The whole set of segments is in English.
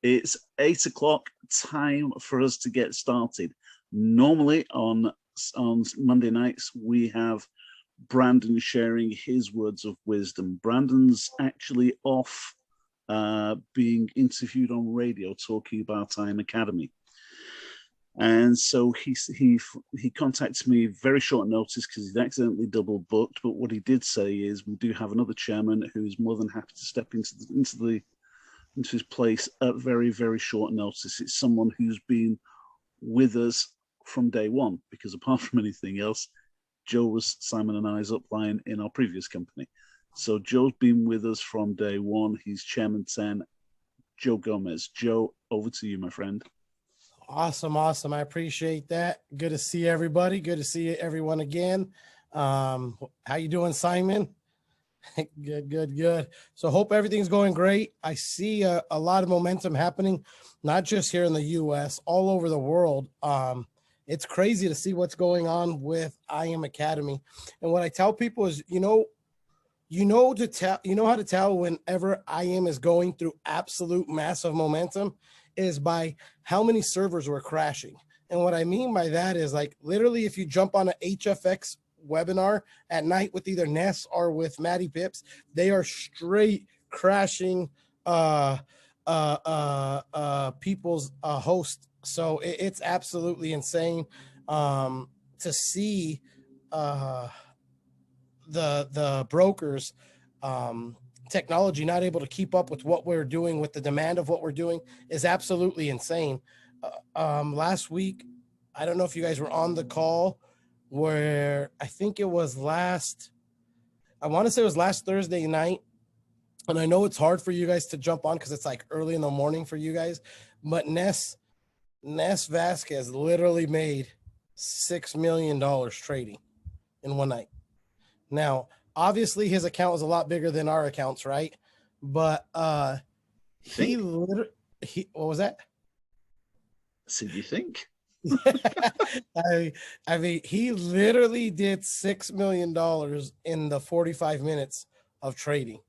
It's 8 o'clock, time for us to get started. Normally on Monday nights, we have Brandon sharing his words of wisdom. Brandon's actually off being interviewed on radio talking about I Am Academy. And so he contacted me very short notice because he's accidentally double booked. But what he did say is we do have another chairman who's more than happy to step into his place at very, very short notice. It's someone who's been with us from day one, because apart from anything else, Joe was Simon and I's upline in our previous company. So Joe's been with us from day one. He's Chairman 10, Joe Gomez. Joe, over to you, my friend. Awesome. I appreciate that. Good to see everybody. Good to see everyone again. How you doing, Simon? Good. So hope everything's going great. I see a lot of momentum happening, not just here in the U.S., all over the world. It's crazy to see what's going on with I Am Academy. And what I tell people is, you know how to tell whenever I Am is going through absolute massive momentum is by how many servers were crashing. And what I mean by that is, like, literally, if you jump on an HFX webinar at night with either Ness or with Maddie Pips, they are straight crashing people's host. So it's absolutely insane to see the brokers technology not able to keep up with what we're doing, with the demand of what we're doing is absolutely insane. Last week, I don't know if you guys were on the call where I think it was last Thursday night. And I know it's hard for you guys to jump on because it's like early in the morning for you guys, but Ness Vasquez literally made $6 million trading in one night. Now, obviously his account was a lot bigger than our accounts, right? But what was that? So do you think? I mean, he literally did $6 million in the 45 minutes of trading.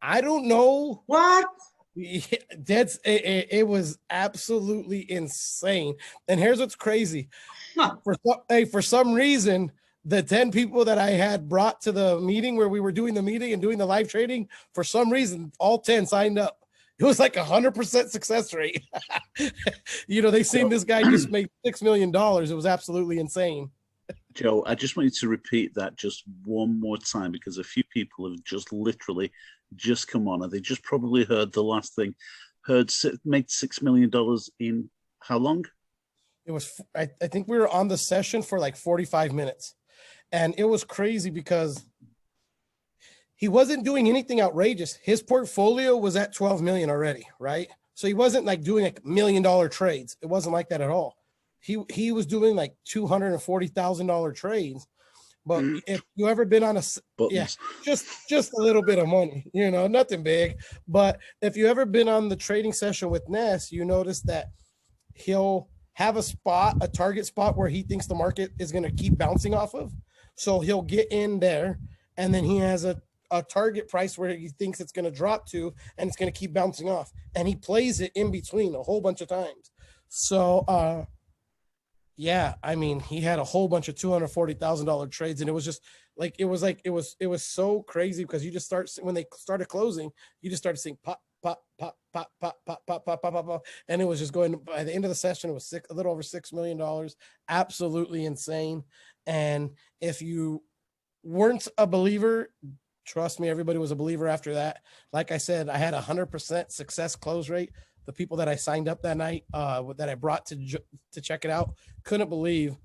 I don't know what. It was absolutely insane. And here's what's crazy. Huh. For some reason, the 10 people that I had brought to the meeting where we were doing the meeting and doing the live trading, for some reason, all 10 signed up. It was like 100% success rate. They seen this guy just make $6 million. It was absolutely insane. Joe, I just want you to repeat that just one more time, because a few people have just literally just come on and they just probably heard the last thing. Made $6 million in how long? It was, I think we were on the session for like 45 minutes. And it was crazy because he wasn't doing anything outrageous. His portfolio was at 12 million already, right? So he wasn't like doing like $1 million trades. It wasn't like that at all. He was doing like $240,000 trades. But if you ever been on just a little bit of money, nothing big. But if you ever been on the trading session with Ness, you notice that he'll have a target spot where he thinks the market is going to keep bouncing off of. So he'll get in there, and then he has a target price where he thinks it's going to drop to, and it's going to keep bouncing off. And he plays it in between a whole bunch of times. So, I mean, he had a whole bunch of $240,000 trades, and it was just like, it was so crazy because you just when they started closing, you just started seeing pop, pop, pop, pop, pop, pop, pop, pop, pop, pop, pop. And it was just going, by the end of the session, it was a little over $6 million. Absolutely insane. And if you weren't a believer, trust me, everybody was a believer after that. Like I said, I had 100% success close rate. The people that I signed up that night, that I brought to check it out, couldn't believe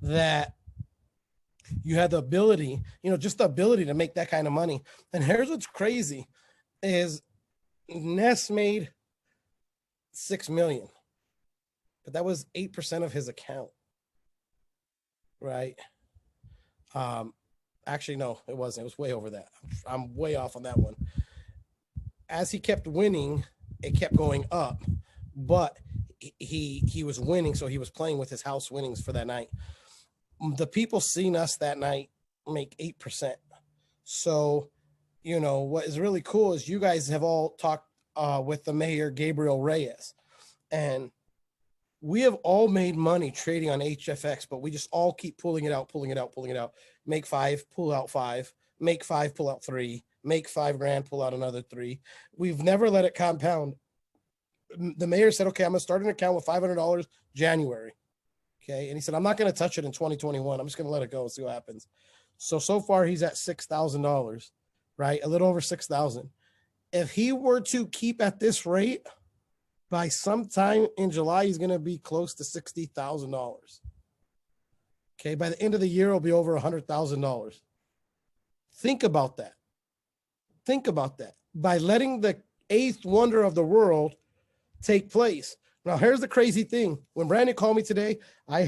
that you had the ability, just the ability to make that kind of money. And here's what's crazy is Ness made $6 million, but that was 8% of his account, right? Actually, no, it wasn't. It was way over that. I'm way off on that one. As he kept winning, it kept going up, but he was winning, so he was playing with his house winnings for that night. The people seen us that night make 8%. So, what is really cool is you guys have all talked with the mayor, Gabriel Reyes. And we have all made money trading on HFX, but we just all keep pulling it out, pulling it out, pulling it out. Make 5, pull out 5, make 5, pull out 3, make $5,000, pull out another 3. We've never let it compound. The mayor said, okay, I'm going to start an account with $500 January. Okay. And he said, I'm not going to touch it in 2021. I'm just going to let it go and see what happens. So far he's at $6,000, right? A little over 6,000. If he were to keep at this rate, by sometime in July, he's going to be close to $60,000. Okay. By the end of the year, it'll be over $100,000. Think about that. Think about that. By letting the 8th wonder of the world take place. Now, here's the crazy thing. When Brandon called me today, I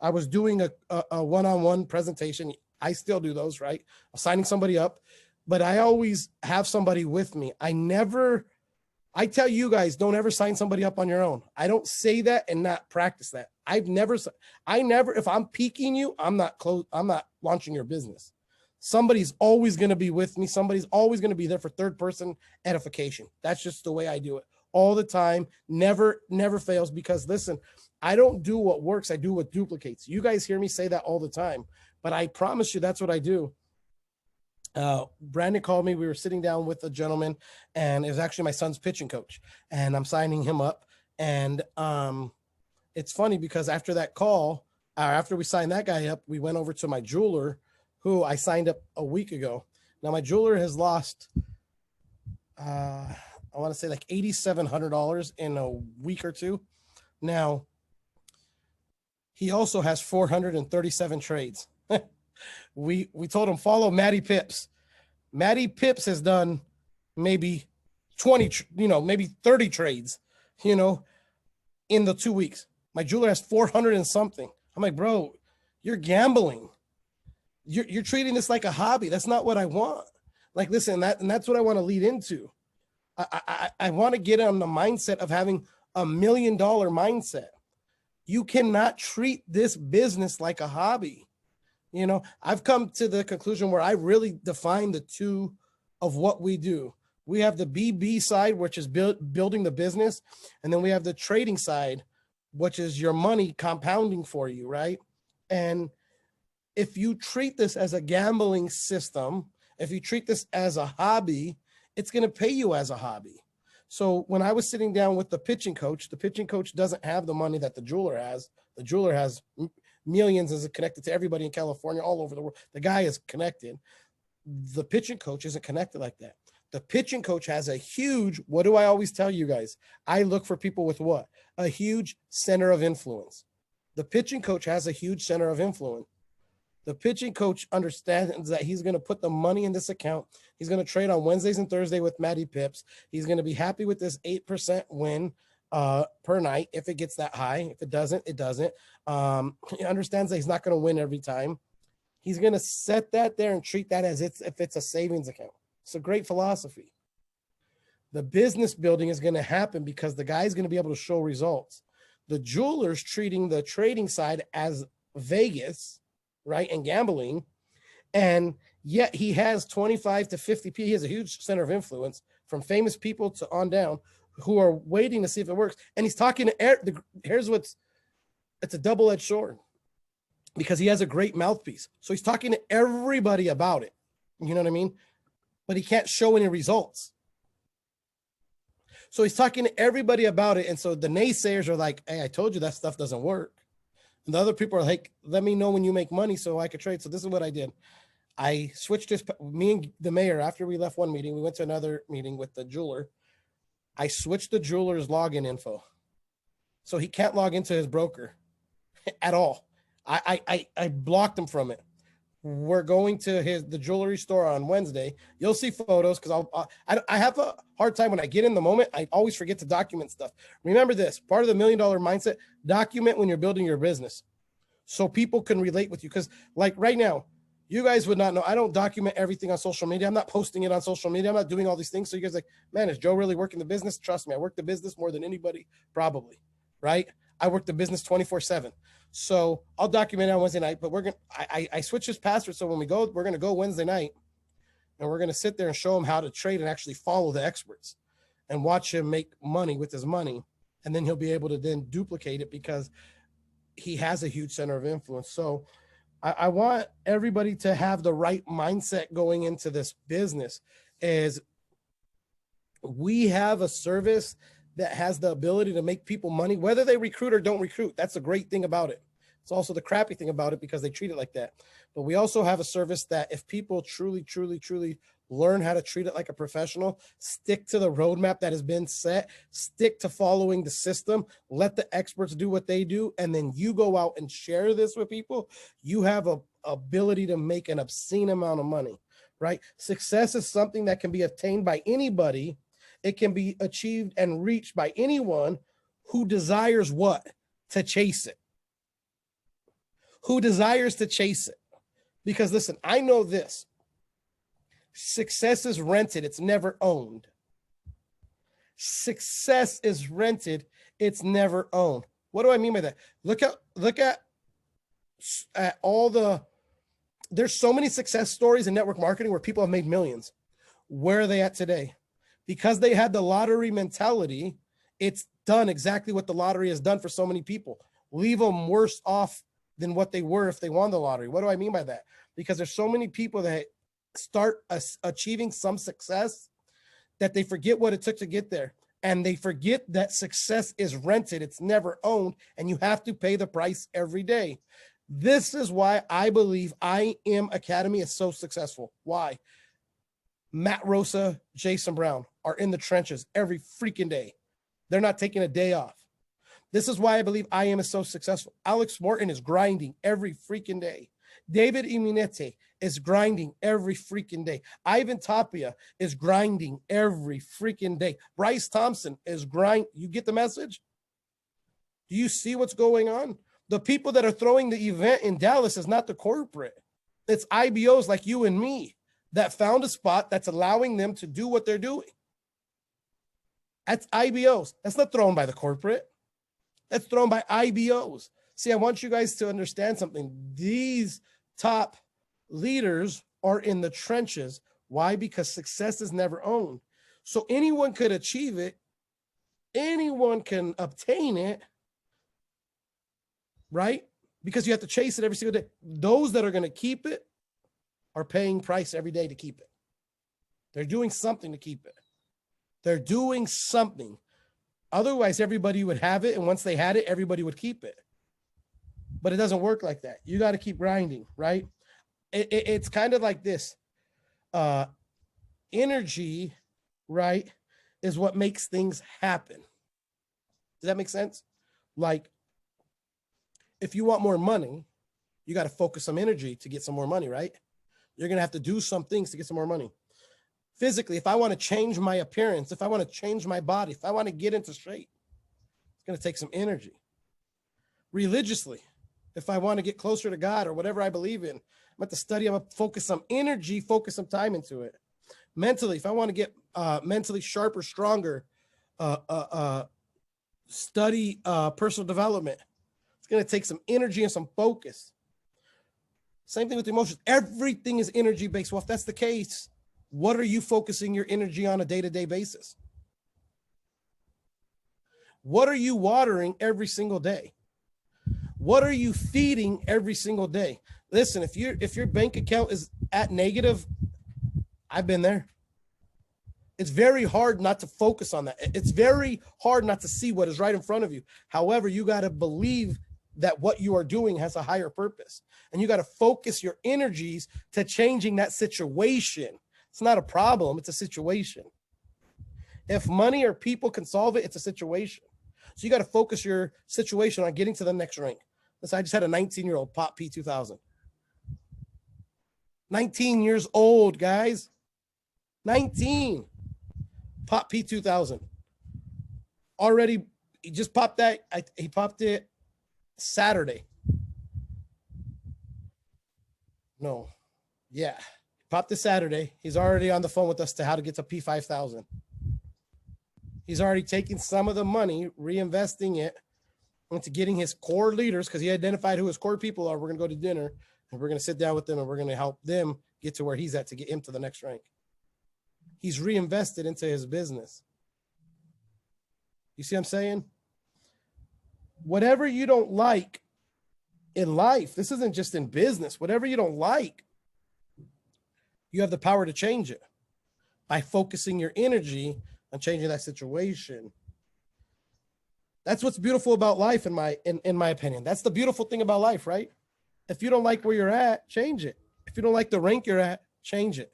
was doing a one-on-one presentation. I still do those, right? I'm signing somebody up, but I always have somebody with me. I tell you guys, don't ever sign somebody up on your own. I don't say that and not practice that. If I'm peaking you, I'm not launching your business. Somebody's always going to be with me. Somebody's always going to be there for third person edification. That's just the way I do it all the time. Never fails, because listen, I don't do what works. I do what duplicates. You guys hear me say that all the time, but I promise you that's what I do. Brandon called me. We were sitting down with a gentleman, and it was actually my son's pitching coach, and I'm signing him up. And it's funny because after that call, after we signed that guy up, we went over to my jeweler, who I signed up a week ago. Now my jeweler has lost, I want to say like $8,700 in a week or two. Now he also has 437 trades. We told him, follow Matty Pips. Matty Pips has done maybe 20, maybe 30 trades, in the 2 weeks. My jeweler has 400 and something. I'm like, bro, you're gambling. You're treating this like a hobby. That's not what I want. Like, listen, that's what I want to lead into. I want to get on the mindset of having $1 million mindset. You cannot treat this business like a hobby. I've come to the conclusion where I really define the two of what we do. We have the BB side, which is building the business. And then we have the trading side, which is your money compounding for you, right? And if you treat this as a gambling system, if you treat this as a hobby, it's going to pay you as a hobby. So when I was sitting down with the pitching coach doesn't have the money that the jeweler has. The jeweler has millions, is connected to everybody in California, all over the world. The guy is connected. The pitching coach isn't connected like that. The pitching coach has a huge, what do I always tell you guys? I look for people with what? A huge center of influence. The pitching coach has a huge center of influence. The pitching coach understands that he's going to put the money in this account. He's going to trade on Wednesdays and Thursdays with Matty Pips. He's going to be happy with this 8% win per night if it gets that high. If it doesn't, it doesn't. He understands that he's not going to win every time. He's going to set that there and treat that as if it's a savings account. It's a great philosophy. The business building is going to happen because the guy's going to be able to show results. The jeweler's treating the trading side as Vegas, right, and gambling, and yet he has 25 to 50 people. He has a huge center of influence from famous people to on down who are waiting to see if it works. And he's talking to it's a double-edged sword because he has a great mouthpiece. So he's talking to everybody about it. You know what I mean? But he can't show any results. So he's talking to everybody about it. And so the naysayers are like, hey, I told you that stuff doesn't work. And the other people are like, let me know when you make money so I could trade. So this is what I did. I switched me and the mayor, after we left one meeting, we went to another meeting with the jeweler. I switched the jeweler's login info. So he can't log into his broker at all. I blocked him from it. We're going to the jewelry store on Wednesday. You'll see photos because I have a hard time when I get in the moment. I always forget to document stuff. Remember this, part of the $1 million mindset, document when you're building your business so people can relate with you. Because like right now, you guys would not know. I don't document everything on social media. I'm not posting it on social media. I'm not doing all these things. So you guys are like, man, is Joe really working the business? Trust me, I work the business more than anybody, probably, right? I work the business 24/7. So I'll document it on Wednesday night, but I switched his password. So when we go, we're going to go Wednesday night. and we're going to sit there and show him how to trade and actually follow the experts and watch him make money with his money. And then he'll be able to then duplicate it because he has a huge center of influence. So I want everybody to have the right mindset going into this business. Is we have a service that has the ability to make people money, whether they recruit or don't recruit. That's a great thing about it. It's also the crappy thing about it because they treat it like that. But we also have a service that if people truly learn how to treat it like a professional, stick to the roadmap that has been set, stick to following the system, let the experts do what they do, and then you go out and share this with people, you have a ability to make an obscene amount of money, right? Success is something that can be attained by anybody. It can be achieved and reached by anyone who desires what? To chase it. Who desires to chase it. Because listen, I know this. Success is rented. It's never owned. Success is rented. It's never owned. What do I mean by that? Look at all there's so many success stories in network marketing where people have made millions. Where are they at today? Because they had the lottery mentality, it's done exactly what the lottery has done for so many people. Leave them worse off than what they were if they won the lottery. What do I mean by that? Because there's so many people that start achieving some success that they forget what it took to get there. And they forget that success is rented. It's never owned. And you have to pay the price every day. This is why I believe I Am Academy is so successful. Why? Matt Rosa, Jason Brown are in the trenches every freaking day. They're not taking a day off. This is why I believe I Am is so successful. Alex Morton is grinding every freaking day. David Iminete is grinding every freaking day. Ivan Tapia is grinding every freaking day. Bryce Thompson is grinding. You get the message? Do you see what's going on? The people that are throwing the event in Dallas is not the corporate. It's IBOs like you and me that found a spot that's allowing them to do what they're doing. That's IBOs. That's not thrown by the corporate. That's thrown by IBOs. See, I want you guys to understand something. These top leaders are in the trenches. Why? Because success is never owned. So anyone could achieve it. Anyone can obtain it, right? Because you have to chase it every single day. Those that are going to keep it are paying price every day to keep it. They're doing something to keep it. They're doing something. Otherwise, everybody would have it. And once they had it, everybody would keep it. But it doesn't work like that. You got to keep grinding, right? It's kind of like this. Energy, right, is what makes things happen. Does that make sense? Like, if you want more money, you got to focus some energy to get some more money, right? You're going to have to do some things to get some more money. Physically, if I want to change my appearance, if I want to change my body, if I want to get into shape, it's going to take some energy. Religiously, if I want to get closer to God or whatever I believe in, I'm going to study, I'm going to focus some energy, focus some time into it. Mentally, if I want to get mentally sharper, stronger, study personal development, it's going to take some energy and some focus. Same thing with emotions. Everything is energy based. Well, if that's the case, what are you focusing your energy on a day-to-day basis? What are you watering every single day? What are you feeding every single day? Listen, if your bank account is at negative, I've been there. It's very hard not to focus on that. It's very hard not to see what is right in front of you. However, you got to believe that what you are doing has a higher purpose. And you got to focus your energies to changing that situation. It's not a problem. It's a situation. If money or people can solve it, it's a situation. So you got to focus your situation on getting to the next rank. Listen, I just had a 19-year-old pop P2000. 19 years old, guys. 19. Pop P2000. Already, he just popped that. He popped it Saturday. No. Yeah. Popped this Saturday. He's already on the phone with us to how to get to P5000. He's already taking some of the money, reinvesting it into getting his core leaders, because he identified who his core people are. We're going to go to dinner and we're going to sit down with them and we're going to help them get to where he's at to get him to the next rank. He's reinvested into his business. You see what I'm saying? Whatever you don't like in life, this isn't just in business, whatever you don't like, you have the power to change it by focusing your energy on changing that situation. That's what's beautiful about life, in my opinion. That's the beautiful thing about life, right? If you don't like where you're at, change it. If you don't like the rank you're at, change it.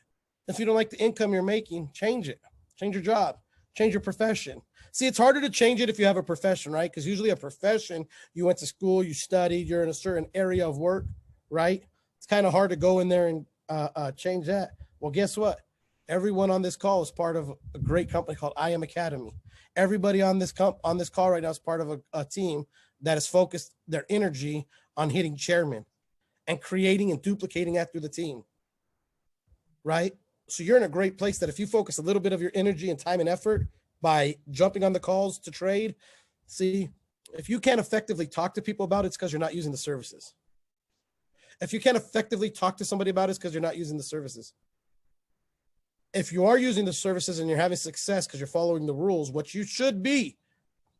If you don't like the income you're making, change it. Change your job, change your profession. See, it's harder to change it if you have a profession, right? Because usually a profession, you went to school, you studied, you're in a certain area of work, right? It's kind of hard to go in there and change that. Well, guess what? Everyone on this call is part of a great company called I Am Academy. Everybody on this call right now is part of a team that is focused their energy on hitting chairman and creating and duplicating that through the team, right? So you're in a great place that if you focus a little bit of your energy and time and effort by jumping on the calls to trade, see, if you can't effectively talk to people about it, it's because you're not using the services. If you can't effectively talk to somebody about it, it's because you're not using the services. If you are using the services and you're having success because you're following the rules, what you should be,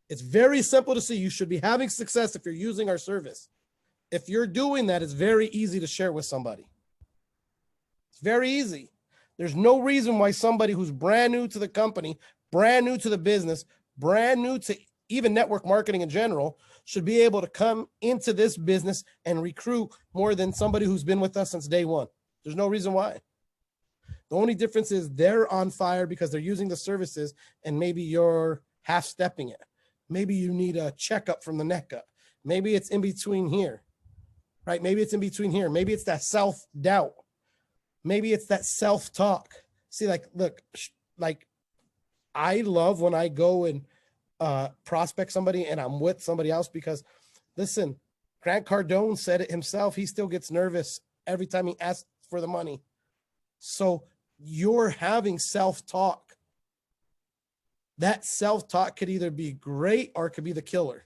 it's very simple to see. You should be having success if you're using our service. If you're doing that, it's very easy to share with somebody. It's very easy. There's no reason why somebody who's brand new to the company, brand new to the business, brand new to even network marketing in general, should be able to come into this business and recruit more than somebody who's been with us since day one. There's no reason why. The only difference is they're on fire because they're using the services, and maybe you're half stepping it. Maybe you need a checkup from the neck up. Maybe it's in between here, right? Maybe it's in between here. Maybe it's that self-doubt. Maybe it's that self-talk. See, like, look, like I love when I go and prospect somebody and I'm with somebody else because, listen, Grant Cardone said it himself. He still gets nervous every time he asks for the money. So you're having self-talk. That self-talk could either be great or it could be the killer.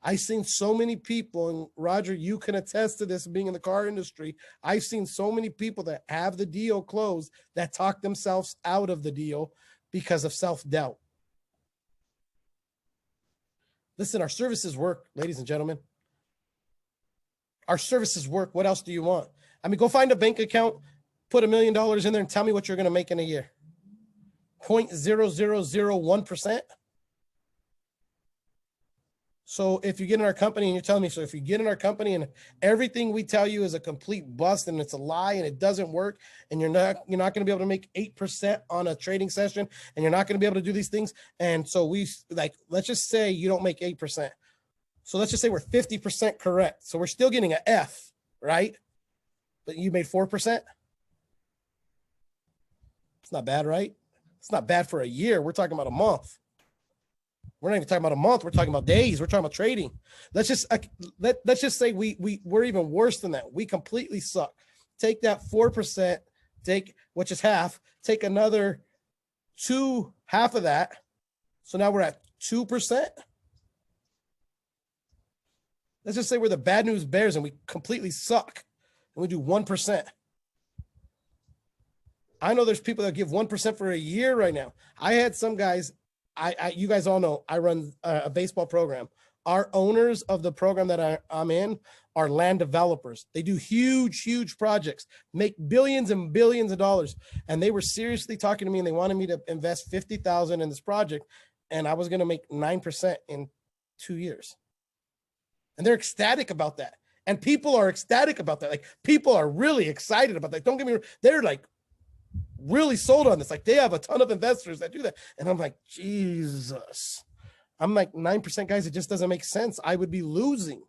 I've seen so many people, and Roger, you can attest to this being in the car industry. I've seen so many people that have the deal closed that talk themselves out of the deal because of self-doubt. Listen, our services work, ladies and gentlemen. Our services work. What else do you want? I mean, go find a bank account, put $1 million in there and tell me what you're going to make in a year. 0.0001%. So if you get in our company and you're telling me, so if you get in our company and everything we tell you is a complete bust and it's a lie and it doesn't work and you're not going to be able to make 8% on a trading session and you're not going to be able to do these things. And so we like, let's just say you don't make 8%. So let's just say we're 50% correct. So we're still getting an F, right? But you made 4%. It's not bad, right? It's not bad for a year. We're talking about a month. We're not even talking about a month. We're talking about days. We're talking about trading. Let's just say we're even worse than that. We completely suck. Take that 4%, which is half, take another half of that. So now we're at 2%. Let's just say we're the bad news bears and we completely suck and we do 1%. I know there's people that give 1% for a year right now. I had some guys, you guys all know, I run a baseball program. Our owners of the program that I'm in are land developers. They do huge, huge projects, make billions and billions of dollars. And they were seriously talking to me and they wanted me to invest $50,000 in this project. And I was going to make 9% in 2 years. And they're ecstatic about that. And people are ecstatic about that. Like, people are really excited about that. Don't get me wrong. They're like really sold on this. Like, they have a ton of investors that do that. And I'm like, Jesus. I'm like, 9%, guys, it just doesn't make sense. I would be losing.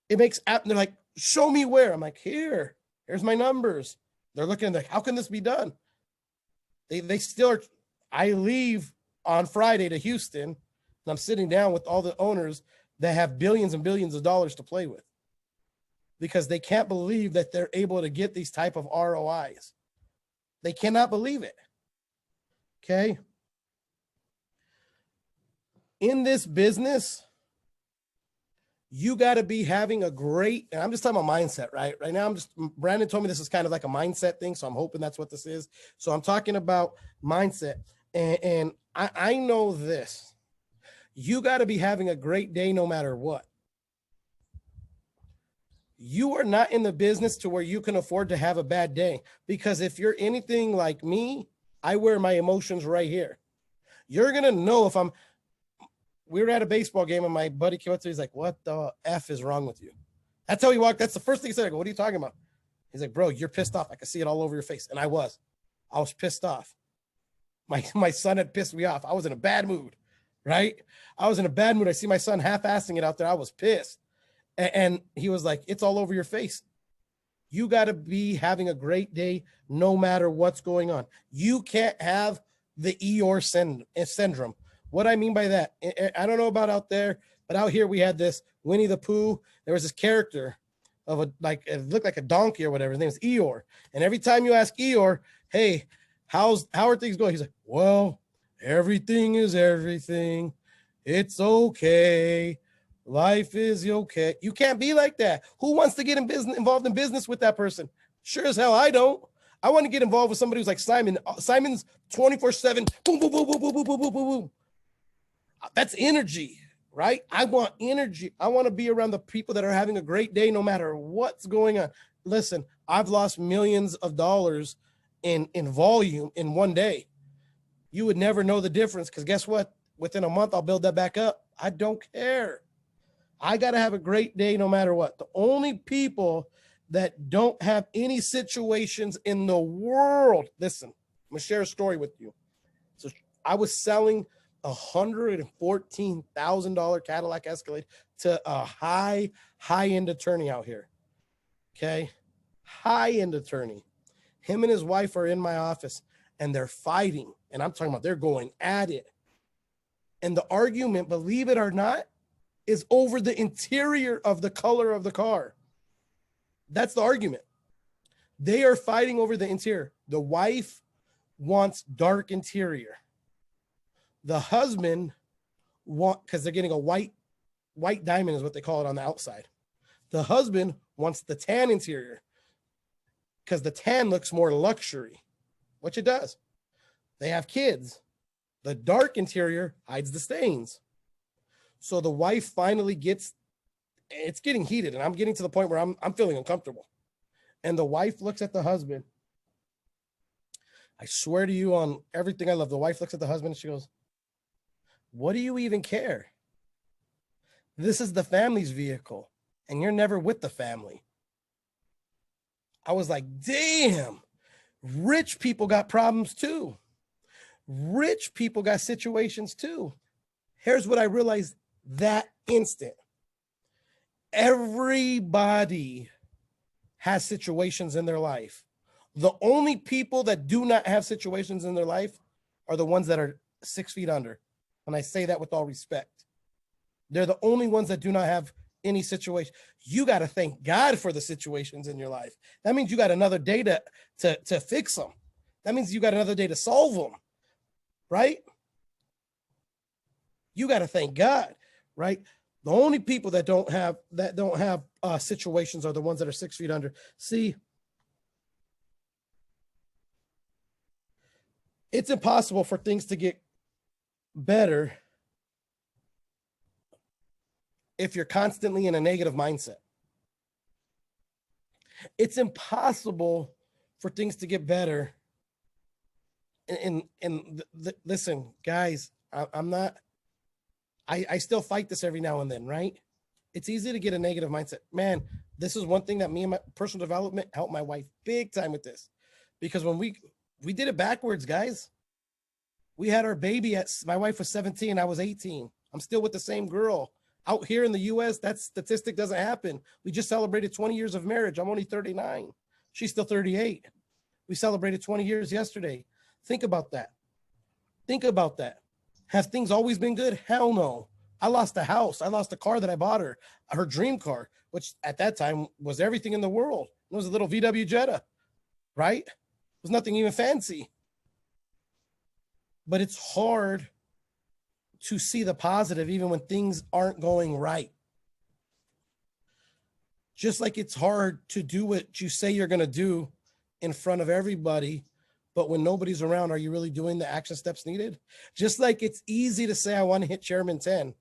It makes, they're like, show me where. I'm like, here's my numbers. They're looking like, how can this be done? They still are. I leave on Friday to Houston and I'm sitting down with all the owners that have billions and billions of dollars to play with because they can't believe that they're able to get these type of ROIs. They cannot believe it. Okay. In this business, You got to be having a great, and I'm just talking about mindset, right? Right now, Brandon told me this is kind of like a mindset thing. So I'm hoping that's what this is. So I'm talking about mindset. And I know this. You got to be having a great day no matter what. You are not in the business to where you can afford to have a bad day, because if you're anything like me, I wear my emotions right here. You're going to know if we were at a baseball game and my buddy came up to me, he's like, what the F is wrong with you? That's how he walked. That's the first thing he said. I go, what are you talking about? He's like, bro, you're pissed off. I can see it all over your face. And I was pissed off. My son had pissed me off. I was in a bad mood, right? I was in a bad mood. I see my son half-assing it out there. I was pissed. And he was like, it's all over your face. You got to be having a great day no matter what's going on. You can't have the Eeyore syndrome. What I mean by that, I don't know about out there, but out here we had this Winnie the Pooh. There was this character of it looked like a donkey or whatever. His name was Eeyore. And every time you ask Eeyore, hey, how are things going? He's like, well, everything is everything. It's okay. Life is okay. You can't be like that. Who wants to get involved in business with that person? Sure as hell I don't. I want to get involved with somebody who's like Simon. Simon's 24/7. Boom, boom, boom, boom, boom, boom, boom, boom, boom. That's energy, right? I want energy. I want to be around the people that are having a great day no matter what's going on. Listen, I've lost millions of dollars in volume in one day. You would never know the difference, because guess what? Within a month, I'll build that back up. I don't care. I got to have a great day no matter what. The only people that don't have any situations in the world, listen, I'm going to share a story with you. So I was selling a $114,000 Cadillac Escalade to a high-end attorney out here. Okay? High-end attorney. Him and his wife are in my office and they're fighting. And I'm talking about they're going at it. And the argument, believe it or not, is over the interior of the color of the car. That's the argument. They are fighting over the interior. The wife wants dark interior. The husband because they're getting a white diamond is what they call it on the outside. The husband wants the tan interior because the tan looks more luxury, which it does. They have kids. The dark interior hides the stains. So the wife finally it's getting heated, and I'm getting to the point where I'm feeling uncomfortable. And the wife looks at the husband. I swear to you on everything I love, the wife looks at the husband and she goes, what do you even care? This is the family's vehicle, and you're never with the family. I was like, damn, rich people got problems too. Rich people got situations too. Here's what I realized that instant. Everybody has situations in their life. The only people that do not have situations in their life are the ones that are 6 feet under. And I say that with all respect. They're the only ones that do not have any situation. You got to thank God for the situations in your life. That means you got another day to fix them. That means you got another day to solve them, right? You got to thank God, right? The only people that don't have situations are the ones that are 6 feet under. See, it's impossible for things to get better if you're constantly in a negative mindset. It's impossible for things to get better. Listen, guys, I still fight this every now and then, right? It's easy to get a negative mindset. Man, this is one thing that me and my personal development helped my wife big time with this. Because when we did it backwards, guys. We had our baby my wife was 17, I was 18. I'm still with the same girl. Out here in the US, that statistic doesn't happen. We just celebrated 20 years of marriage. I'm only 39. She's still 38. We celebrated 20 years yesterday. Think about that. Think about that. Have things always been good? Hell no. I lost a house. I lost a car that I bought her dream car, which at that time was everything in the world. It was a little VW Jetta, right? It was nothing even fancy. But it's hard to see the positive even when things aren't going right. Just like it's hard to do what you say you're going to do in front of everybody, but when nobody's around, are you really doing the action steps needed? Just like it's easy to say, I want to hit Chairman 10,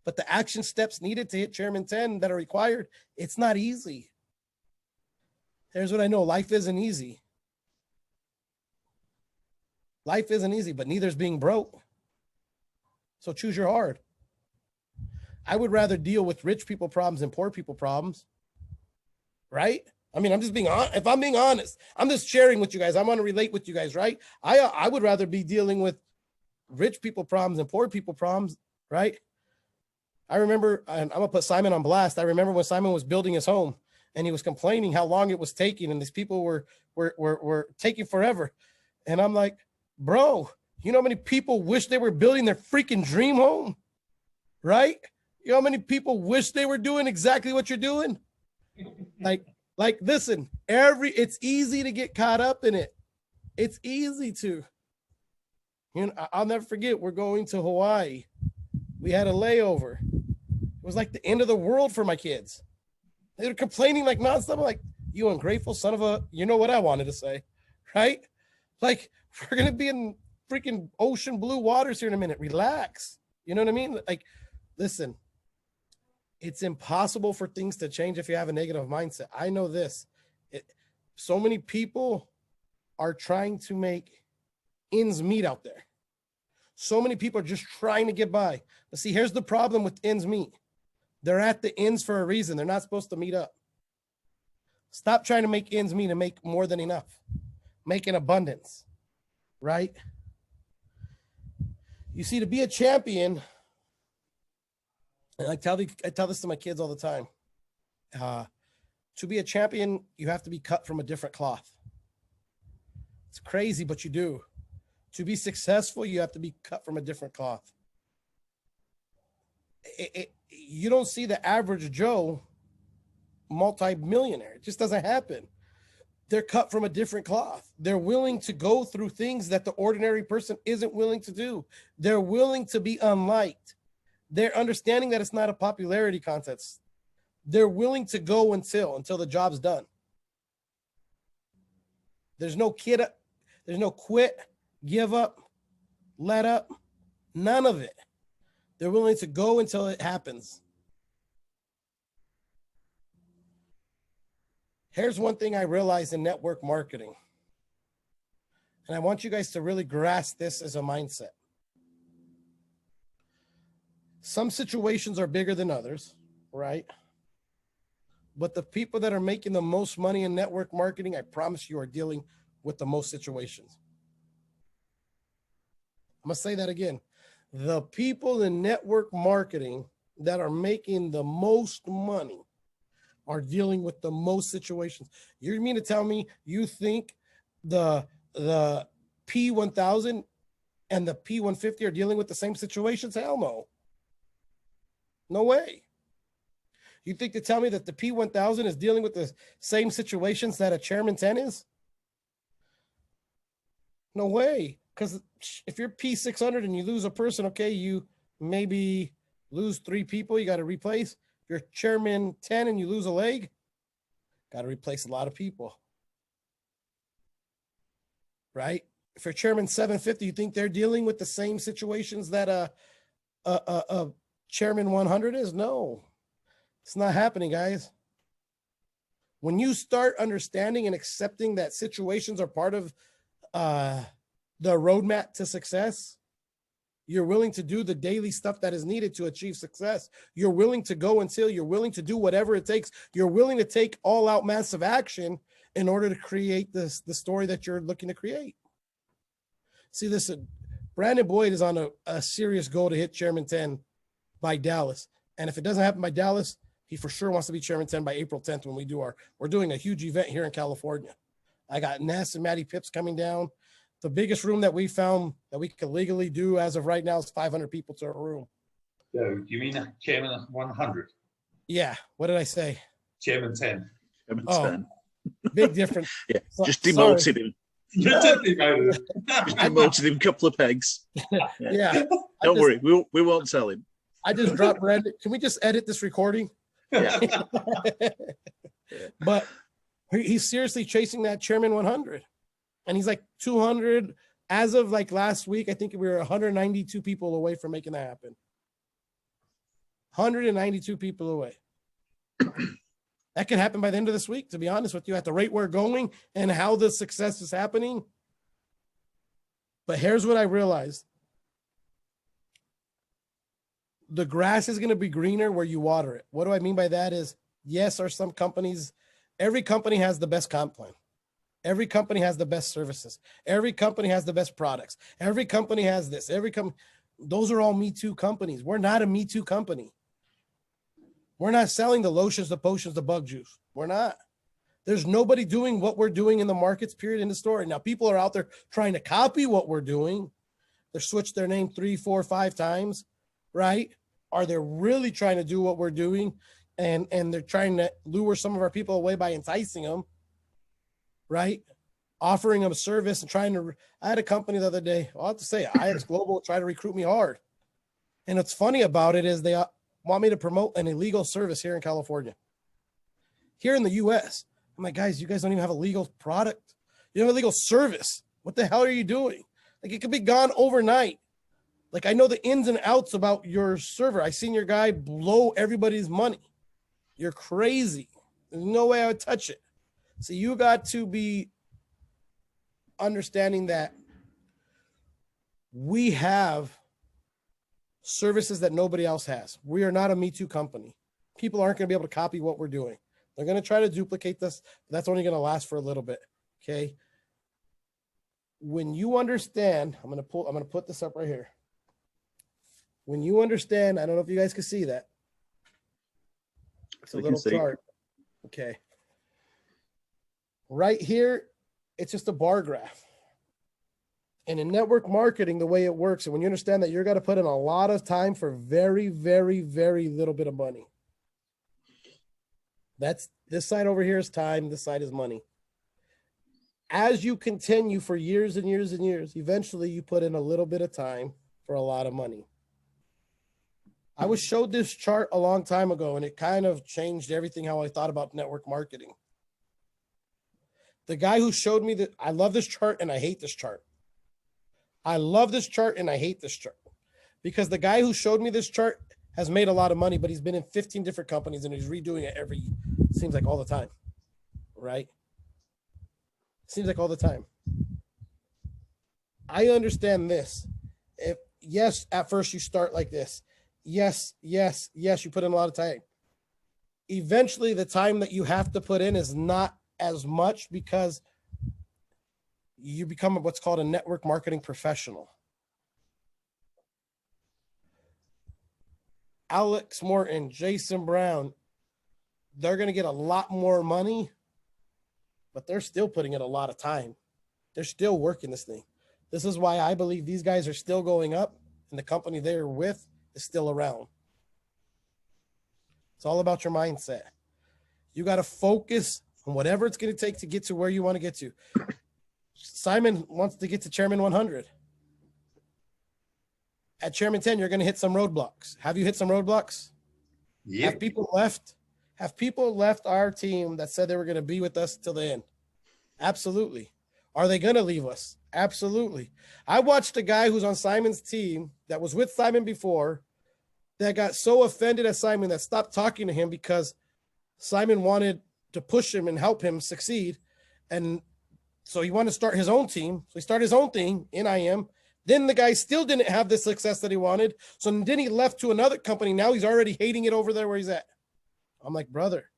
but the action steps needed to hit Chairman 10 that are required, it's not easy. Here's what I know. Life isn't easy. Life isn't easy, but neither is being broke. So choose your hard. I would rather deal with rich people problems than poor people problems. Right? I mean, I'm just being honest. If I'm being honest, I'm just sharing with you guys. I want to relate with you guys, right? I would rather be dealing with rich people problems than poor people problems, right? I remember, and I'm gonna put Simon on blast. I remember when Simon was building his home and he was complaining how long it was taking, and these people were taking forever. And I'm like, bro, you know how many people wish they were building their freaking dream home, right? You know how many people wish they were doing exactly what you're doing? Like, listen, it's easy to get caught up in it. It's easy to. You know, I'll never forget, we're going to Hawaii. We had a layover. It was like the end of the world for my kids. They were complaining like nonstop. I'm like, you ungrateful son of a, you know what I wanted to say, right? Like, we're going to be in freaking ocean blue waters here in a minute. Relax. You know what I mean? Like, listen, it's impossible for things to change if you have a negative mindset. I know this. So many people are trying to make ends meet out there. So many people are just trying to get by. But see, here's the problem with ends meet. They're at the ends for a reason. They're not supposed to meet up. Stop trying to make ends meet and make more than enough. Make an abundance, right? You see, to be a champion, and I tell this to my kids all the time. To be a champion, you have to be cut from a different cloth. It's crazy, but you do. To be successful, you have to be cut from a different cloth. You don't see the average Joe multi-millionaire. It just doesn't happen. They're cut from a different cloth. They're willing to go through things that the ordinary person isn't willing to do. They're willing to be unliked. They're understanding that it's not a popularity contest. They're willing to go until the job's done. There's no quit, give up, let up, none of it. They're willing to go until it happens. Here's one thing I realized in network marketing, and I want you guys to really grasp this as a mindset. Some situations are bigger than others, right? But the people that are making the most money in network marketing, I promise you, are dealing with the most situations. I'm going to say that again. The people in network marketing that are making the most money are dealing with the most situations. You mean to tell me you think the P1000 and the P150 are dealing with the same situations? Hell no. No way. You think to tell me that the P1000 is dealing with the same situations that a Chairman 10 is? No way. Because if you're P600 and you lose a person, okay, you maybe lose 3 people, you got to replace. If you're Chairman 10 and you lose a leg, got to replace a lot of people. Right? If you're Chairman 750, you think they're dealing with the same situations that a Chairman 100 is? No, it's not happening, guys. When you start understanding and accepting that situations are part of the roadmap to success, you're willing to do the daily stuff that is needed to achieve success. You're willing to go until, you're willing to do whatever it takes. You're willing to take all out massive action in order to create the story that you're looking to create. See, listen, Brandon Boyd is on a serious goal to hit Chairman 10 by Dallas. And if it doesn't happen by Dallas, he for sure wants to be Chairman 10 by April 10th when we're doing a huge event here in California. I got Ness and Matty Pips coming down. The biggest room that we found that we could legally do as of right now is 500 people to a room. So you mean Chairman 100? Yeah. What did I say? Chairman 10. Chairman 10. Big difference. Yeah, just demoted him. Just demoted. Just demoted him a couple of pegs. Yeah. Don't worry, we won't tell him. I just dropped Brandon. Can we just edit this recording? Yeah. But he's seriously chasing that Chairman 100. And he's like 200. As of like last week, I think we were 192 people away from making that happen. 192 people away. That could happen by the end of this week, to be honest with you, at the rate we're going and how the success is happening. But here's what I realized. The grass is going to be greener where you water it. What do I mean by that is, yes, are some companies, every company has the best comp plan. Every company has the best services. Every company has the best products. Every company has this. Those are all Me Too companies. We're not a Me Too company. We're not selling the lotions, the potions, the bug juice. We're not. There's nobody doing what we're doing in the markets, period, in the store. Now, people are out there trying to copy what we're doing. They've switched their name 3, 4, 5 times, right? Are they really trying to do what we're doing? And they're trying to lure some of our people away by enticing them, right? Offering them a service and trying to. I had a company the other day, I'll have to say, IX Global try to recruit me hard. And what's funny about it is they want me to promote an illegal service here in California. Here in the US, I'm like, guys, you guys don't even have a legal product. You don't have a legal service. What the hell are you doing? Like, it could be gone overnight. Like, I know the ins and outs about your server. I seen your guy blow everybody's money. You're crazy. There's no way I would touch it. So you got to be understanding that we have services that nobody else has. We are not a Me Too company. People aren't going to be able to copy what we're doing. They're going to try to duplicate this, but that's only going to last for a little bit. Okay. When you understand, I'm going to put this up right here. When you understand, I don't know if you guys can see that. It's a little chart. Okay. Right here, it's just a bar graph. And in network marketing, the way it works, and when you understand that you're going to put in a lot of time for very, very, very little bit of money. That's this side over here is time. This side is money. As you continue for years and years and years, eventually you put in a little bit of time for a lot of money. I was showed this chart a long time ago, and it kind of changed everything how I thought about network marketing. The guy who showed me that, I love this chart and I hate this chart. I love this chart and I hate this chart because the guy who showed me this chart has made a lot of money, but he's been in 15 different companies and he's redoing it seems like all the time, right? Seems like all the time. I understand this. If yes, at first you start like this. Yes, yes, yes, you put in a lot of time. Eventually the time that you have to put in is not as much because you become what's called a network marketing professional. Alex Morton, Jason Brown, they're going to get a lot more money, but they're still putting in a lot of time. They're still working this thing. This is why I believe these guys are still going up and the company they're with is still around. It's all about your mindset. You got to focus on whatever it's going to take to get to where you want to get to. Simon wants to get to Chairman 100. At Chairman 10, you're going to hit some roadblocks. Have you hit some roadblocks? Yep. Have people left our team that said they were going to be with us till the end? Absolutely. Are they going to leave us? Absolutely. I watched a guy who's on Simon's team that was with Simon before that got so offended at Simon that stopped talking to him because Simon wanted to push him and help him succeed. And so he wanted to start his own team. So he started his own thing in IM. Then the guy still didn't have the success that he wanted. So then he left to another company. Now he's already hating it over there where he's at. I'm like, brother,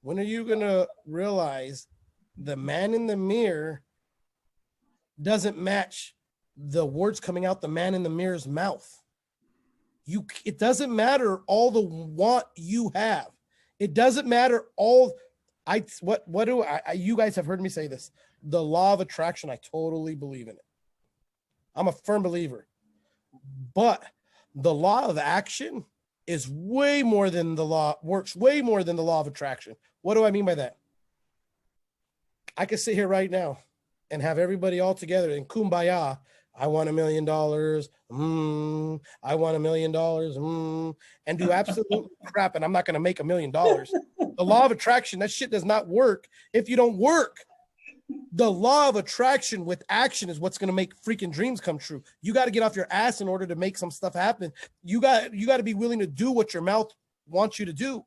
when are you going to realize the man in the mirror doesn't match the words coming out the man in the mirror's mouth? It doesn't matter all the want you have. It doesn't matter all. You guys have heard me say this. The law of attraction, I totally believe in it. I'm a firm believer. But the law of action is way more than the law, works way more than the law of attraction. What do I mean by that? I could sit here right now and have everybody all together in kumbaya. I want $1 million. I want $1 million. And do absolute crap. And I'm not going to make $1 million. The law of attraction, that shit does not work if you don't work. The law of attraction with action is what's going to make freaking dreams come true. You got to get off your ass in order to make some stuff happen. You got to be willing to do what your mouth wants you to do.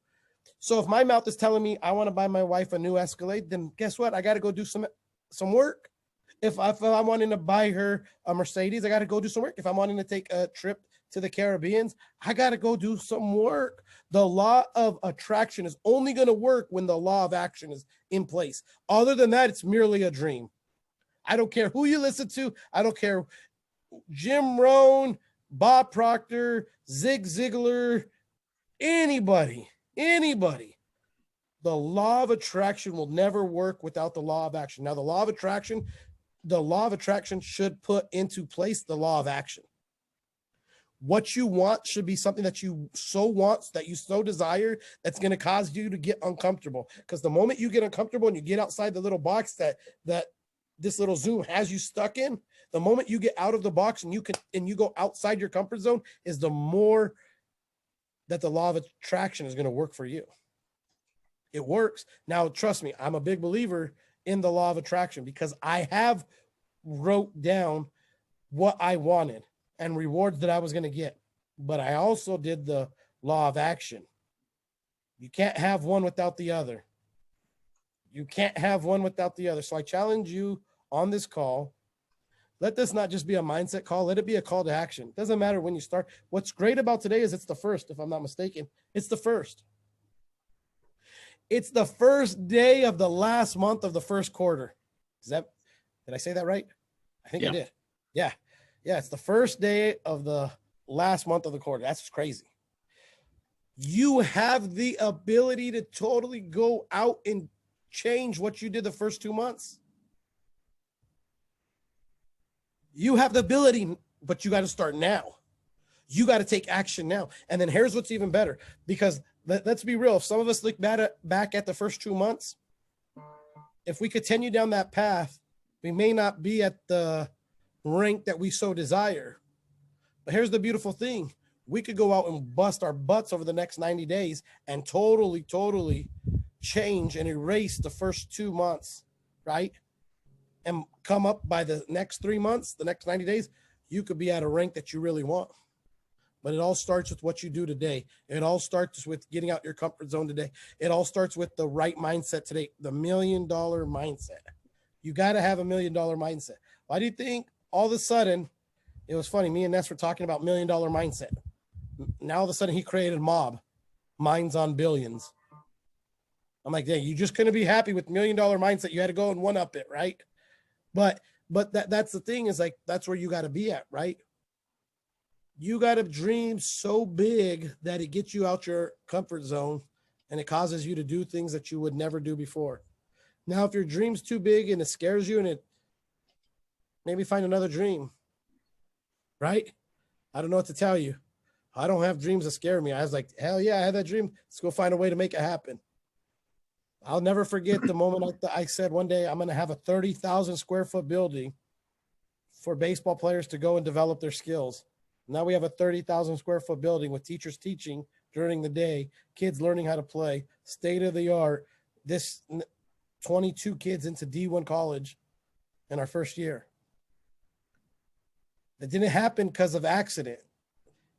So if my mouth is telling me I want to buy my wife a new Escalade, then guess what? I got to go do some work. If I'm wanting to buy her a Mercedes, I got to go do some work. If I'm wanting to take a trip to the Caribbean, I got to go do some work. The law of attraction is only going to work when the law of action is in place. Other than that, it's merely a dream. I don't care who you listen to. I don't care. Jim Rohn, Bob Proctor, Zig Ziglar, anybody. The law of attraction will never work without the law of action. Now, the law of attraction should put into place the law of action. What you want should be something that you so want, that you so desire, that's going to cause you to get uncomfortable. Because the moment you get uncomfortable and you get outside the little box that this little Zoom has you stuck in, the moment you get out of the box and you go outside your comfort zone, is the more that the law of attraction is going to work for you. It works. Now, trust me, I'm a big believer in the law of attraction because I have wrote down what I wanted and rewards that I was going to get. But I also did the law of action. You can't have one without the other. You can't have one without the other. So I challenge you on this call. Let this not just be a mindset call. Let it be a call to action. It doesn't matter when you start. What's great about today is it's the first, if I'm not mistaken. It's the first. It's the first day of the last month of the first quarter. Did I say that right? I think I did. Yeah. Yeah, it's the first day of the last month of the quarter. That's crazy. You have the ability to totally go out and change what you did the first 2 months. You have the ability, but you got to start now. You got to take action now. And then here's what's even better, because let's be real. If some of us look back at the first 2 months, if we continue down that path, we may not be at the rank that we so desire. But here's the beautiful thing. We could go out and bust our butts over the next 90 days and totally change and erase the first 2 months, right? And come up by the next 3 months, the next 90 days, you could be at a rank that you really want. But it all starts with what you do today. It all starts with getting out your comfort zone today. It all starts with the right mindset today, the $1 million mindset. You got to have $1 million mindset. Why do you think all of a sudden, it was funny, me and Ness were talking about $1 million mindset. Now all of a sudden he created Mob, Minds on Billions. I'm like, yeah, you just couldn't be happy with $1 million mindset. You had to go and one up it, right? But that's the thing, is like, that's where you got to be at, right? You got to dream so big that it gets you out your comfort zone and it causes you to do things that you would never do before. Now, if your dream's too big and it scares you, and it maybe find another dream, right? I don't know what to tell you. I don't have dreams that scare me. I was like, hell yeah, I had that dream. Let's go find a way to make it happen. I'll never forget the moment I said one day I'm going to have a 30,000 square foot building for baseball players to go and develop their skills. Now we have a 30,000 square foot building with teachers teaching during the day, kids learning how to play, state of the art. This 22 kids into D1 college in our first year. That didn't happen because of accident.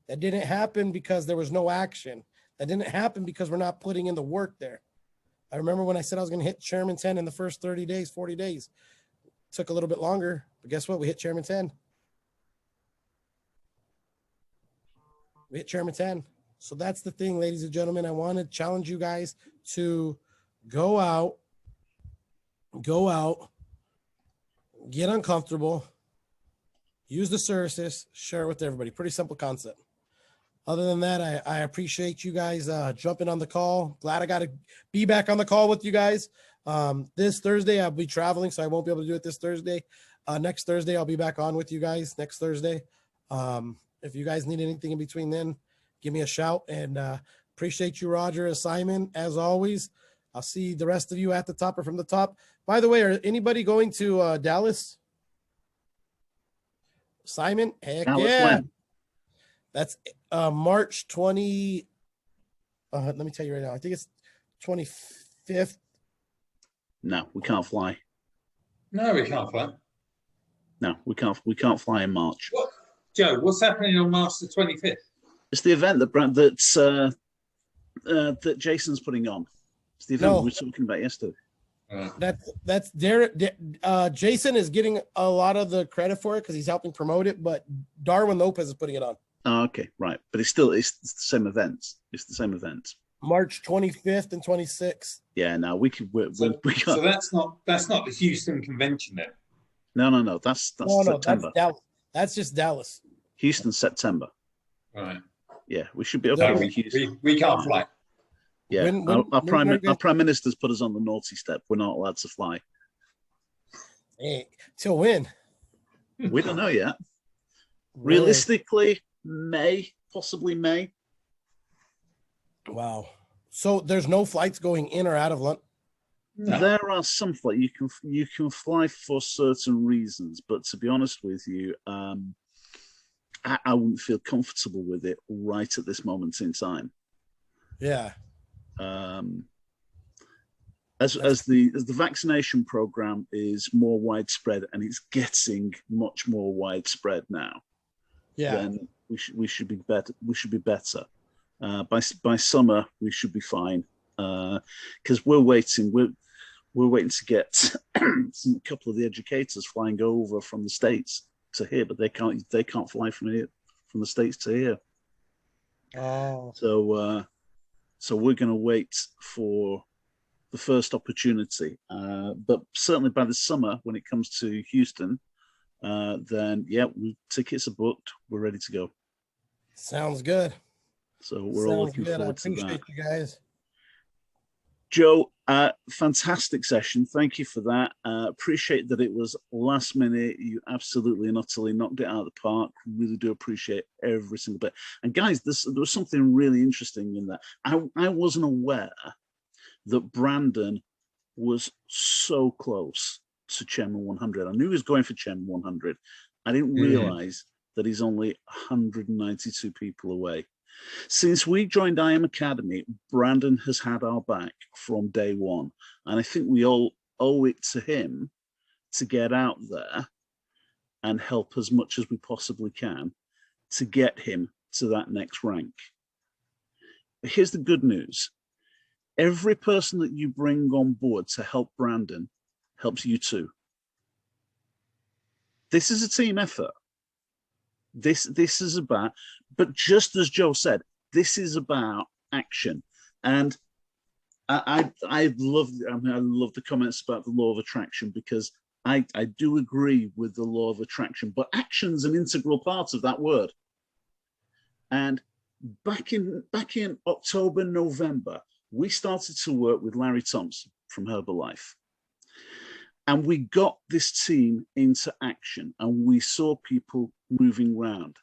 That didn't happen because there was no action. That didn't happen because we're not putting in the work there. I remember when I said I was going to hit Chairman 10 in the first 30 days, 40 days. It took a little bit longer, but guess what? We hit Chairman 10. We hit Chairman 10. So that's the thing, ladies and gentlemen. I want to challenge you guys to go out, get uncomfortable, use the services, share it with everybody. Pretty simple concept. Other than that, I appreciate you guys jumping on the call. Glad I got to be back on the call with you guys. This Thursday, I'll be traveling, so I won't be able to do it this Thursday. Next Thursday, I'll be back on with you guys next Thursday. If you guys need anything in between then, give me a shout. And appreciate you, Roger and Simon, as always. I'll see the rest of you at the top or from the top. By the way, are anybody going to Dallas? Simon, heck Dallas yeah. when? That's March 20. Let me tell you right now. I think it's 25th. No, we can't fly. No, we can't fly. No, we can't. We can't fly in March. What, Joe? What's happening on March the 25th? It's the event that Jason's putting on. It's the event we were talking about yesterday. That's Derek. Jason is getting a lot of the credit for it because he's helping promote it, but Darwin Lopez is putting it on. Oh, okay, right, but it's the same event. It's the same event. March 25th and 26th. Yeah, no, we could. We can't. So that's not the Houston convention then. No. That's September. That's Dallas. That's just Dallas. Houston, September. Right. Yeah, we should be okay No, with Houston. we can't fly. Yeah, our prime minister's put us on the naughty step. We're not allowed to fly. Hey, till when? We don't know yet. Really? Realistically, possibly May. Wow. So there's no flights going in or out of London? No. There are some flights you can fly for certain reasons, but to be honest with you, I wouldn't feel comfortable with it right at this moment in time. Yeah. As the vaccination program is more widespread, and it's getting much more widespread now, then we should be better. We should be better. By summer, we should be fine, because we're waiting to get a couple of the educators flying over from the States to here, but they can't fly from the States to here. Oh. So we're going to wait for the first opportunity, but certainly by the summer, when it comes to Houston, then tickets are booked. We're ready to go. Sounds good. So we're all looking forward to that. I appreciate you guys. Joe, fantastic session. Thank you for that. Appreciate that it was last minute. You absolutely and utterly knocked it out of the park. Really do appreciate every single bit. And guys, there was something really interesting in that. I wasn't aware that Brandon was so close to Chairman 100. I knew he was going for Chairman 100. I didn't realize that he's only 192 people away. Since we joined IM Academy, Brandon has had our back from day one. And I think we all owe it to him to get out there and help as much as we possibly can to get him to that next rank. Here's the good news. Every person that you bring on board to help Brandon helps you too. This is a team effort. This is about, but just as Joe said, this is about action. And I love the comments about the law of attraction, because I do agree with the law of attraction, but action's an integral part of that word. And back in October, November, we started to work with Larry Thompson from Herbalife. And we got this team into action, and we saw people moving around.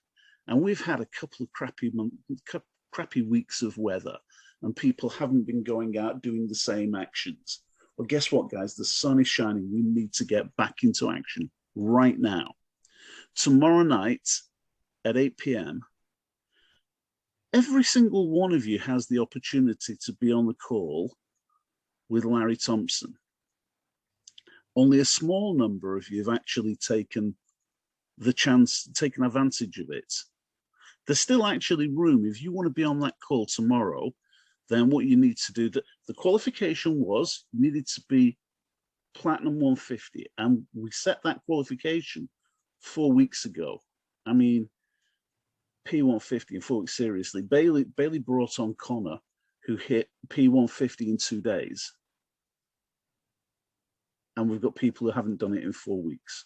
And we've had a couple of crappy weeks of weather, and people haven't been going out doing the same actions. Well, guess what, guys? The sun is shining. We need to get back into action right now. Tomorrow night at 8 p.m., every single one of you has the opportunity to be on the call with Larry Thompson. Only a small number of you have actually taken advantage of it. There's still actually room. If you want to be on that call tomorrow, then what you need to do, the qualification was you needed to be Platinum 150. And we set that qualification 4 weeks ago. I mean, P150 in 4 weeks, seriously. Bailey brought on Connor, who hit P150 in 2 days. And we've got people who haven't done it in 4 weeks.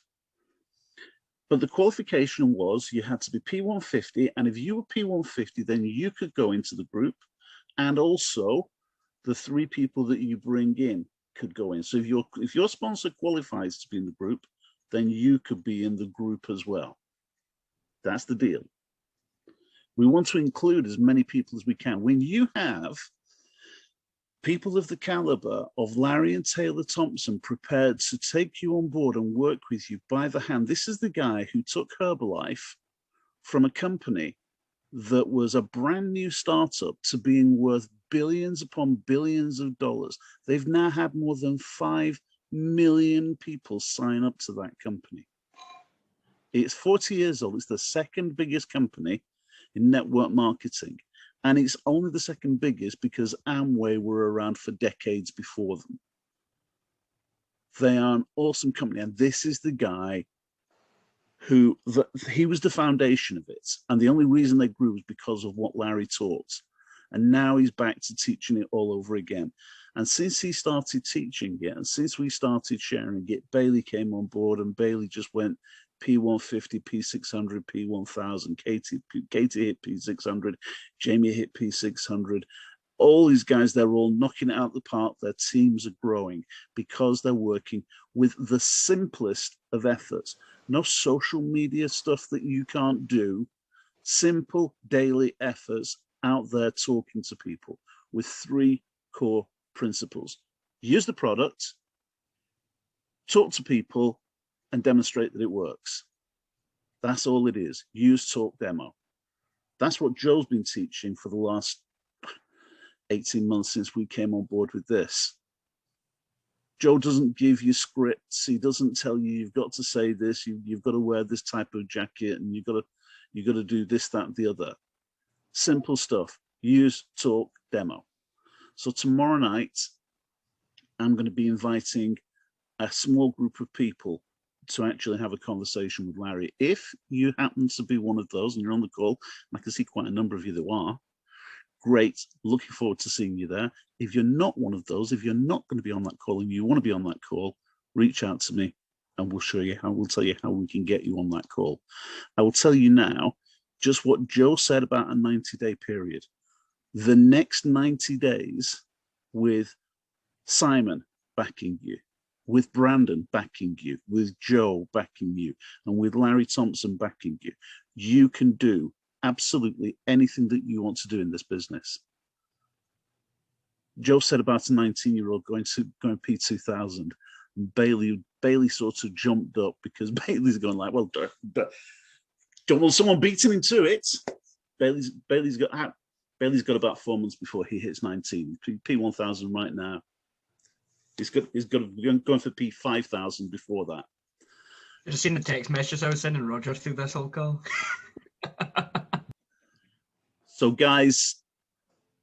But the qualification was you had to be P150, and if you were P150, then you could go into the group, and also the 3 people that you bring in could go in. So if your sponsor qualifies to be in the group, then you could be in the group as well. That's the deal. We want to include as many people as we can. When you have people of the caliber of Larry and Taylor Thompson prepared to take you on board and work with you by the hand. This is the guy who took Herbalife from a company that was a brand new startup to being worth billions upon billions of dollars. They've now had more than 5 million people sign up to that company. It's 40 years old. It's the second biggest company in network marketing. And it's only the second biggest because Amway were around for decades before them. They are an awesome company. And this is the guy who, he was the foundation of it. And the only reason they grew was because of what Larry taught. And now he's back to teaching it all over again. And since he started teaching it, and since we started sharing it, Bailey came on board, and Bailey just went P150, P600, P1000, Katie hit P600, Jamie hit P600. All these guys, they're all knocking it out of the park. Their teams are growing because they're working with the simplest of efforts. No social media stuff that you can't do. Simple daily efforts out there talking to people with 3 core principles. Use the product, talk to people, and demonstrate that it works. That's all it is. Use, talk, demo. That's what Joe's been teaching for the last 18 months since we came on board with this. Joe doesn't give you scripts. He doesn't tell you you've got to say this, you've got to wear this type of jacket, and you've got to do this, that, and the other. Simple stuff. Use, talk, demo. So tomorrow night, I'm going to be inviting a small group of people to actually have a conversation with Larry. If you happen to be one of those and you're on the call, and I can see quite a number of you that are, great. Looking forward to seeing you there. If you're not one of those, if you're not going to be on that call and you want to be on that call, reach out to me and we'll show you how, we'll tell you how we can get you on that call. I will tell you now just what Joe said about a 90-day period. The next 90 days with Simon backing you, with Brandon backing you, with Joe backing you, and with Larry Thompson backing you, you can do absolutely anything that you want to do in this business. Joe said about a 19-year-old going P2000. Bailey sort of jumped up because Bailey's going like, well, someone beating him to it. Bailey's got about 4 months before he hits 19. P1000 right now. He's going for P5000 before that. I just seen the text messages I was sending Roger through this whole call. So guys,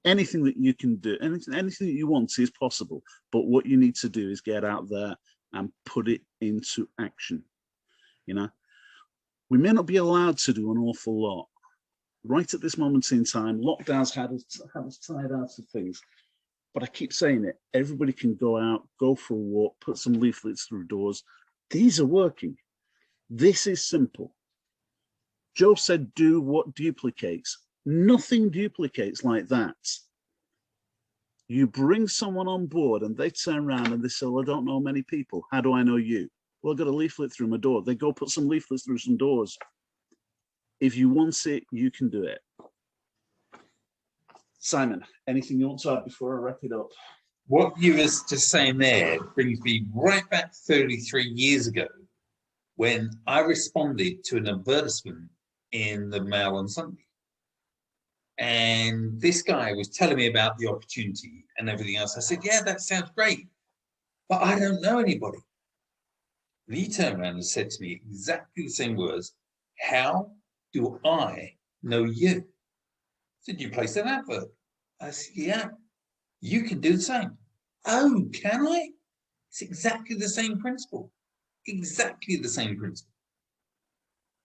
anything that you can do, anything that you want is possible. But what you need to do is get out there and put it into action. You know, we may not be allowed to do an awful lot. Right at this moment in time, lockdowns had us tied out of things. But I keep saying it, everybody can go out, go for a walk, put some leaflets through doors. These are working. This is simple. Joe said, do what duplicates. Nothing duplicates like that. You bring someone on board and they turn around and they say, well, I don't know many people. How do I know you? Well, I got a leaflet through my door. They go put some leaflets through some doors. If you want it, you can do it. Simon, anything you want to add before I wrap it up? What you was just saying there brings me right back 33 years ago when I responded to an advertisement in the Mail on Sunday. And this guy was telling me about the opportunity and everything else. I said, yeah, that sounds great, but I don't know anybody. And he turned around and said to me exactly the same words, how do I know you? I said, you placed an advert. I said, yeah, you can do the same. Oh, can I? It's exactly the same principle. Exactly the same principle.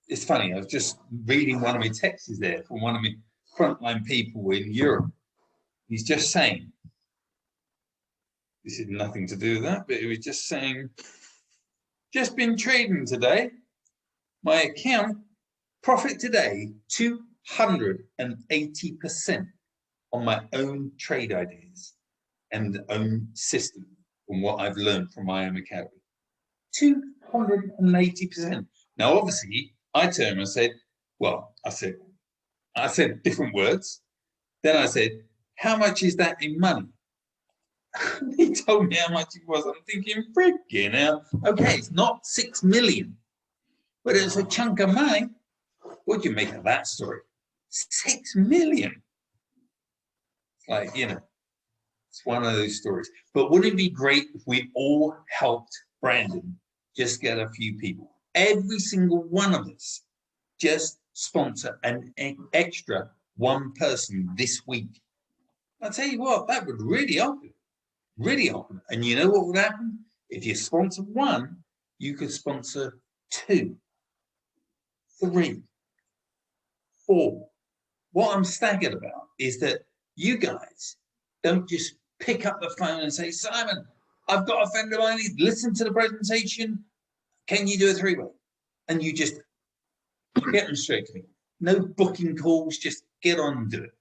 It's funny, I was just reading one of my texts there from one of my frontline people in Europe. He's just saying, this had nothing to do with that, but he was just saying, just been trading today. My account, profit today, 280% on my own trade ideas and own system from what I've learned from my own academy. 280%. Now, obviously, I turned and said, well, I said different words. Then I said, how much is that in money? He told me how much it was. I'm thinking, freaking hell. Okay, it's not 6 million, but it's a chunk of money. What do you make of that story? 6 million. It's like, you know, it's one of those stories. But wouldn't it be great if we all helped Brandon just get a few people? Every single one of us just sponsor an extra one person this week. I'll tell you what, that would really help you. Really help you. And you know what would happen? If you sponsor one, you could sponsor 2, 3, 4. What I'm staggered about is that you guys don't just pick up the phone and say, Simon, I've got a friend of mine, listen to the presentation. Can you do a 3-way? And you just get them straight to me. No booking calls, just get on and do it.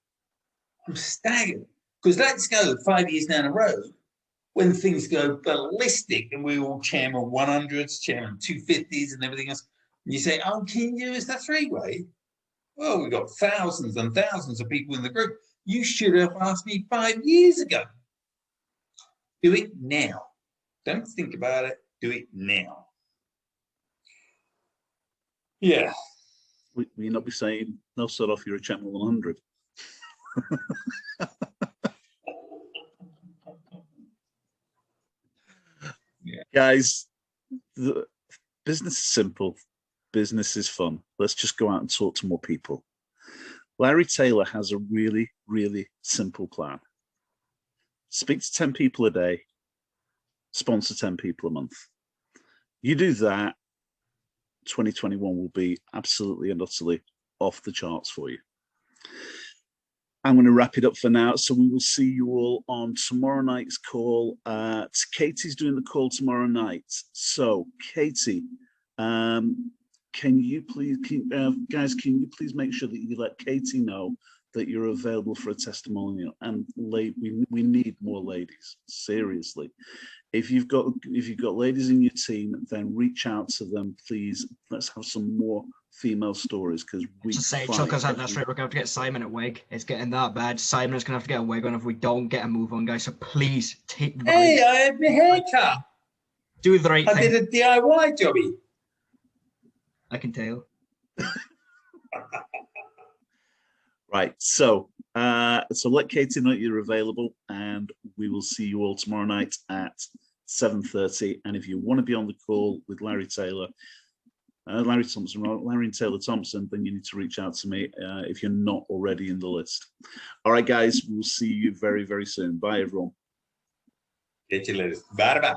I'm staggered. Because let's go 5 years down the road when things go ballistic and we all chairman 100s, chairman 250s and everything else. And you say, oh, can you do us that 3-way? Well, we've got thousands and thousands of people in the group. You should have asked me 5 years ago. Do it now. Don't think about it. Do it now. Yeah. Will you not be saying, no, start off, you're a chairman 100? Yeah. Guys, the business is simple. Business is fun. Let's just go out and talk to more people. Larry Taylor has a really, really simple plan. Speak to 10 people a day, sponsor 10 people a month. You do that, 2021 will be absolutely and utterly off the charts for you. I'm going to wrap it up for now. So we will see you all on tomorrow night's call. Katie's doing the call tomorrow night. So Katie, can you please, guys, can you please make sure that you let Katie know that you're available for a testimonial? And we need more ladies, seriously. If you've got ladies in your team, then reach out to them, please. Let's have some more female stories, because we just say, Chuck us out. That's right. We're going to have to get Simon a wig. It's getting that bad. Simon is going to have to get a wig on if we don't get a move on, guys. So please take the. Hey, I had my hair cut. Do the right thing. I did a DIY jobby. I can tell. Right, so let Katie know you're available, and we will see you all tomorrow night at 7:30. And if you want to be on the call with Larry Taylor, Larry and Taylor Thompson, then you need to reach out to me if you're not already in the list. All right, guys, we'll see you very, very soon. Bye, everyone. Get you later. Bye bye.